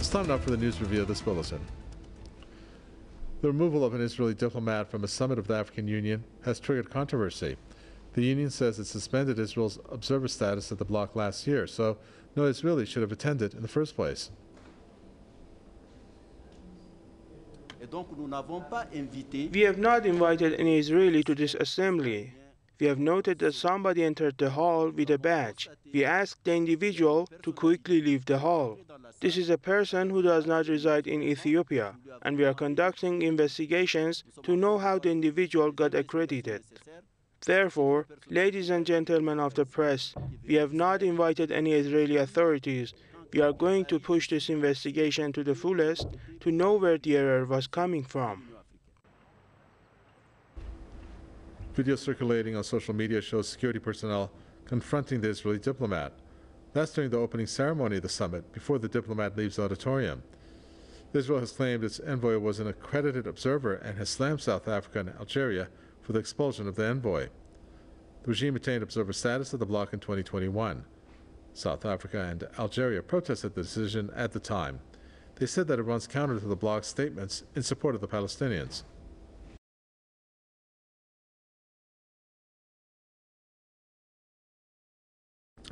It's time now for the news review of this bulletin. The removal of an Israeli diplomat from a summit of the African Union has triggered controversy. The Union says it suspended Israel's observer status at the bloc last year, so no Israeli should have attended in the first place. We have not invited any Israeli to this assembly. We have noted that somebody entered the hall with a badge. We asked the individual to quickly leave the hall. This is a person who does not reside in Ethiopia, and we are conducting investigations to know how the individual got accredited. Therefore, ladies and gentlemen of the press, we have not invited any Israeli authorities. We are going to push this investigation to the fullest to know where the error was coming from. Video circulating on social media shows security personnel confronting the Israeli diplomat. That's during the opening ceremony of the summit, before the diplomat leaves the auditorium. Israel has claimed its envoy was an accredited observer and has slammed South Africa and Algeria for the expulsion of the envoy. The regime attained observer status of the bloc in 2021. South Africa and Algeria protested the decision at the time. They said that it runs counter to the bloc's statements in support of the Palestinians.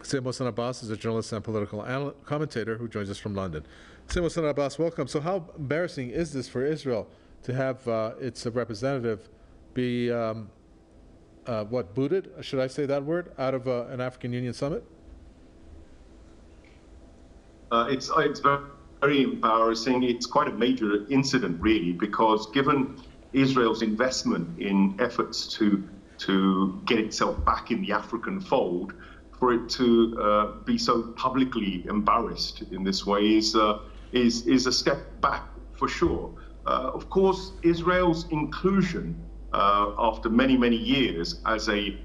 Sayyid Mohsen Abbas is a journalist and political commentator who joins us from London. Sayyid Mohsen Abbas, welcome. So how embarrassing is this for Israel to have its representative be, booted, should I say that word, out of an African Union summit? It's very embarrassing. It's quite a major incident, really, because given Israel's investment in efforts to get itself back in the African fold, for it to be so publicly embarrassed in this way is a step back for sure. Of course, Israel's inclusion after many years as a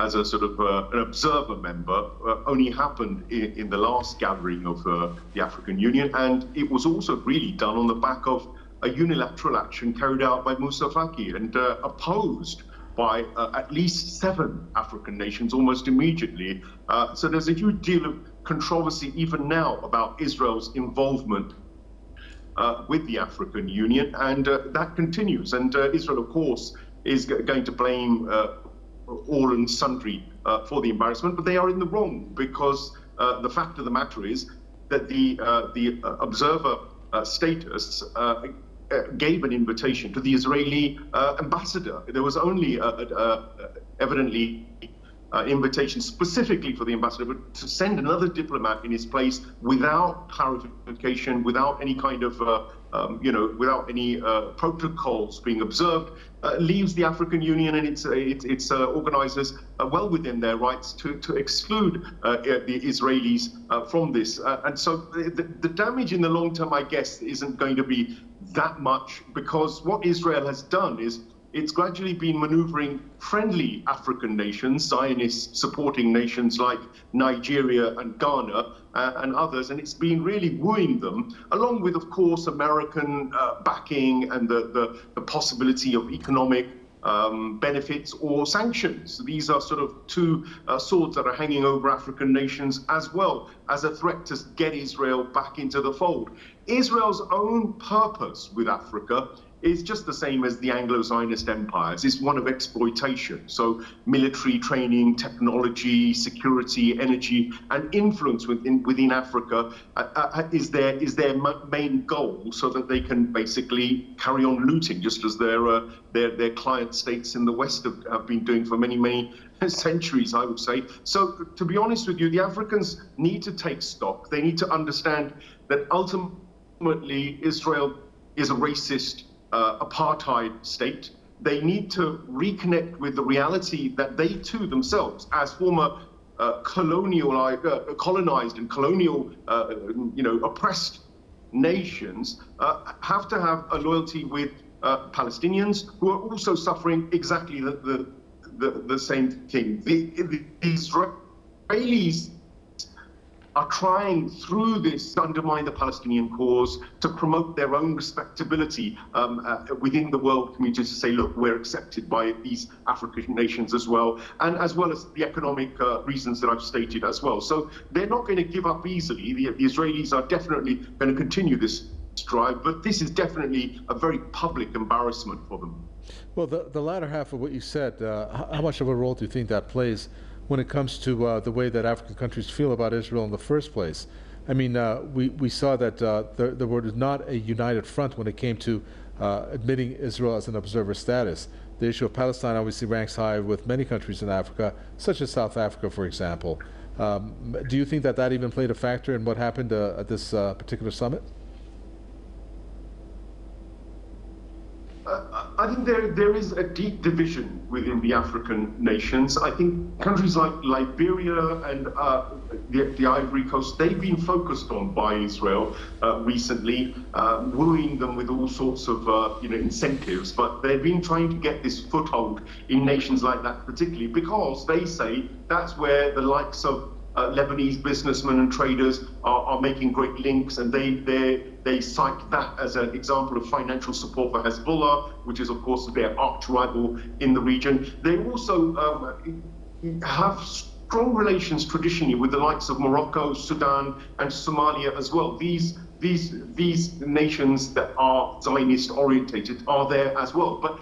sort of an observer member only happened in the last gathering of the African Union, and it was also really done on the back of a unilateral action carried out by Moussa Faki and opposed by at least 7 African nations almost immediately. So there's a huge deal of controversy even now about Israel's involvement with the African Union, and that continues. And Israel, of course, is going to blame all and sundry for the embarrassment, but they are in the wrong, because the fact of the matter is that the observer status gave an invitation to the Israeli ambassador. There was only evidently invitation specifically for the ambassador, but to send another diplomat in his place without clarification, without any kind of, without any protocols being observed, leaves the African Union and its organizers well within their rights to exclude the Israelis from this. And so the damage in the long term, I guess, isn't going to be that much, because what Israel has done is it's gradually been maneuvering friendly African nations, Zionist supporting nations like Nigeria and Ghana and others, and it's been really wooing them, along with, of course, American backing and the possibility of economic benefits or sanctions. These are sort of two swords that are hanging over African nations, as well as a threat to get Israel back into the fold. Israel's own purpose with Africa is just the same as the Anglo-Zionist empires. It's one of exploitation. So military training, technology, security, energy, and influence within Africa is their main goal, so that they can basically carry on looting, just as their client states in the West have been doing for many centuries, I would say. So to be honest with you, the Africans need to take stock. They need to understand that ultimately Israel is a racist apartheid state. They need to reconnect with the reality that they too themselves, as former colonized and colonial, oppressed nations, have to have a loyalty with Palestinians, who are also suffering exactly the same thing. The Israelis are trying through this to undermine the Palestinian cause, to promote their own respectability within the world community, to say, look, we're accepted by these African nations as well, and as well as the economic reasons that I've stated as well. So they're not going to give up easily. The Israelis are definitely going to continue this drive, but this is definitely a very public embarrassment for them. Well, the latter half of what you said, how much of a role do you think that plays when it comes to the way that African countries feel about Israel in the first place? I mean, we saw that there was not a united front when it came to admitting Israel as an observer status. The issue of Palestine obviously ranks high with many countries in Africa, such as South Africa, for example. Do you think that that even played a factor in what happened at this particular summit? I think there is a deep division within the African nations. I think countries like Liberia and the Ivory Coast, they've been focused on by Israel recently, wooing them with all sorts of incentives. But they've been trying to get this foothold in nations like that, particularly because they say that's where the likes of Lebanese businessmen and traders are making great links, and they cite that as an example of financial support for Hezbollah, which is of course their arch rival in the region. They also have strong relations traditionally with the likes of Morocco, Sudan, and Somalia as well. These nations that are Zionist orientated are there as well. But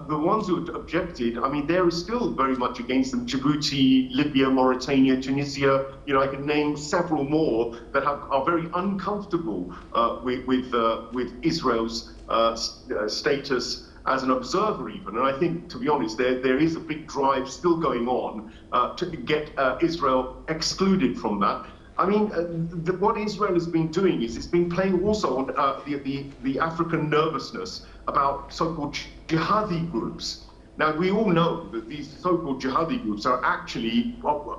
the ones who objected, I mean, they're still very much against them. Djibouti, Libya, Mauritania, Tunisia, I can name several more that are very uncomfortable with Israel's status as an observer even. And I think, to be honest, there is a big drive still going on to get Israel excluded from that. I mean, what Israel has been doing is it's been playing also on the African nervousness about so-called jihadi groups. Now, we all know that these so-called jihadi groups are actually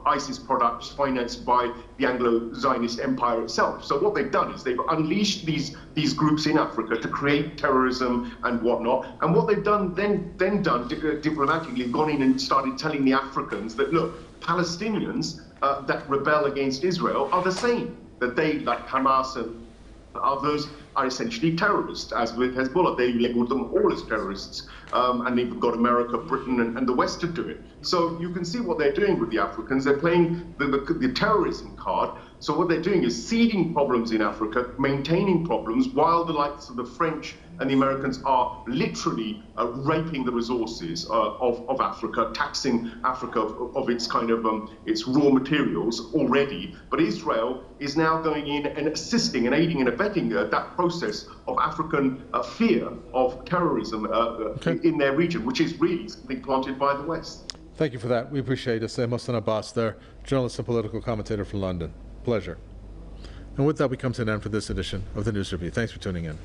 ISIS products financed by the Anglo-Zionist empire itself. So what they've done is they've unleashed these groups in Africa to create terrorism and whatnot. And what they've done then done diplomatically, gone in and started telling the Africans that, look, Palestinians that rebel against Israel are the same, that they, like Hamas and others, are essentially terrorists, as with Hezbollah. They labeled them all as terrorists, and they've got America, Britain, and the West to do it. So you can see what they're doing with the Africans. They're playing the terrorism card. So what they're doing is seeding problems in Africa, maintaining problems, while the likes of the French and the Americans are literally raping the resources of Africa, taxing Africa of its kind of its raw materials already. But Israel is now going in and assisting and aiding and abetting that process of African fear of terrorism in their region, which is really something planted by the West. Thank you for that. We appreciate it. Mohsen Abbas there, journalist and political commentator from London. Pleasure. And with that, we come to an end for this edition of the News Review. Thanks for tuning in.